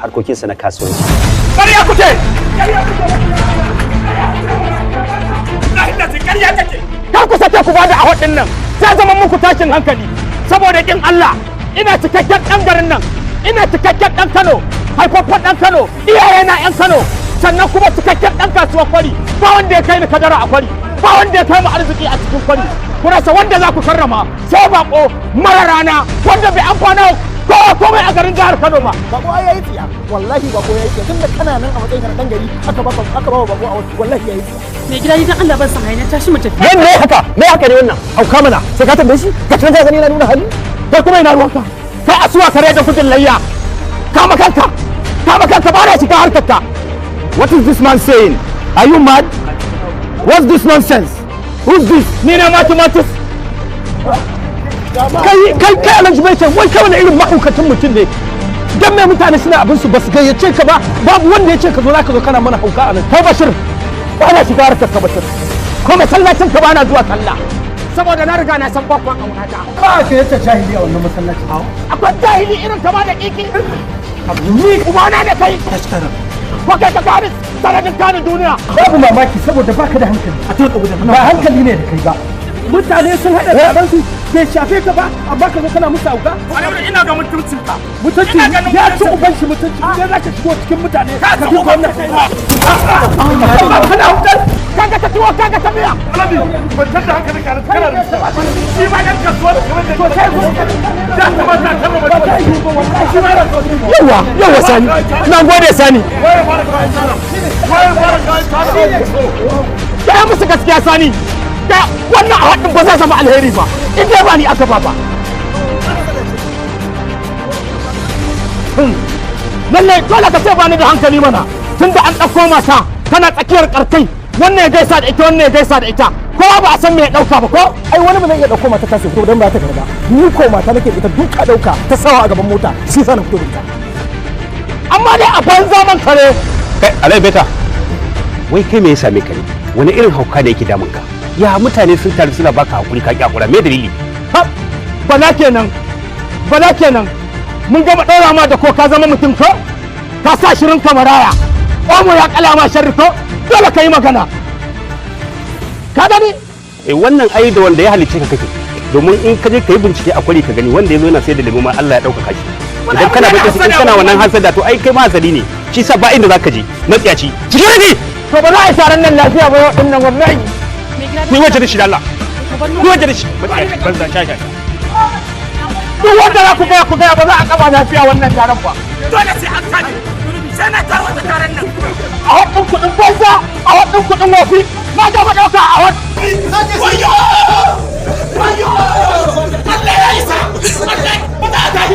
harkokinsa na kasuwanci. ƙarya kuke ƙarya kake kar ku sake ku bada a waɗin nan sai zama muku tashin hankali saboda kin Allah ina cikakken ɗan garin nan ina cikakken ɗan Kano haifaffen ɗan Kano iyayena 'yan Kano sannan kuma cikakken ɗan kasuwar kwari ba wanda ya kai ni kadara a kwari ba wanda ya kai mu arziki a cikin kwari ku rasa wanda za ku karrama sai bako mara rana wanda bai amfana kowa komai a garin jihar Kano ba. Bako ai yayi tsiya wallahi bako yayi tsiya tunda kana nan a matsayin ka dan gari aka ba bako a wallahi yayi tsiya. Me gida ni dan Allah ban san haina tashi mu tafi. Me haka me haka ne wannan hauka mana sai ka tambaye shi ka tantance gani na nuna hali kai kuma ina ruwanka kai asuwa kare da kudin layya kama kanka ba da shiga harkarka. What is this man saying? Are you mad? What's this nonsense? Who's this? Ni na mathematics. Kai Alhaji bai ce wai kai wani irin mahaukacin mutum ne. Dan mai mutane suna abin su basu gayyace ka ba babu wanda ya ce ka zo zaka zo kana mana hauka a nan. Kai Bashir ba na shiga harkar ka Bashir. Ko masallacin ka ba na zuwa sallah. Saboda na riga na san kwakwan aunata. ba ka yace jahili a wannan masallacin Akwai jahili irin ka ba da kiki. Ni kuma na da kai. taskara Ko kai ka gane sanadin kanin duniya. babu mamaki saboda baka da hankali a tuka gudan ba hankali ne da kai ba mutane sun hada zaben su bai shafe ka ba amma ka zo kana musu auka Ina ga mutuncin ka. mutunci ya ci uban shi mutunci idan zaka shigo cikin mutane ka bi gwamnati Kana hutar kaga ta tuwo kaga ta miya. alabi kwantar da hankali ka kana da Shi ma yan kasuwa da kamar da kai da kuma ta kama yawa sani na gode sani ya musu gaskiya sani. Da wannan a haɗin ba zai zama alheri ba. In dai ba ni aka ba. Lallai dole ka ce ba ni da hankali mana. Tunda an ɗauko mata tana tsakiyar ƙarkai wannan ya gaisa da ita wannan ya gaisa da ita. Kowa ba a san me ya ɗauka ba ko? ai wani ba zai iya dauko mata ta sai to dan ba ta karba ni ko mata nake ita duka dauka ta sawa a gaban mota shi sa na fito da ita Amma dai a banza man kare. Kai Alai Beta, wai kai me ya same ka ne? Wani irin hauka ne yake damun ka? Ya mutane sun taru suna baka hakuri ka kyakura me dalili? Ha, bala kenan. Mun gama ɗora ma da ko ka zama mutum ko? Ka sa shirin kamaraya. Omo ya kala ma sharri ko? Dole ka yi magana. Ka gani? Wannan ai da wanda ya halicce ka kake. Domin in ka je ka yi bincike a kwari ka gani wanda ya zo yana sai da lemu ma Allah ya ɗaukaka shi. Idan kana bakin cikin kana wannan hasada to ai kai ma hasadi ne. Shi sa ba inda zaka je. Matsiyaci. Security! To ba za a yi taron nan lafiya ba waɗannan wallahi. Me gida Ku waje da shi da Allah. Ku waje da shi. Matsiyaci banza shasha. Duk wanda za ku gaya ba za a kaba lafiya wannan taron ba. Dole sai an tashi. Sai na tarwata taron nan. A waɗin kuɗin banza, a waɗin kuɗin wofi, na gaba ɗauka a waɗin. Wayo! Allah ya isa! Allah ba za a tashi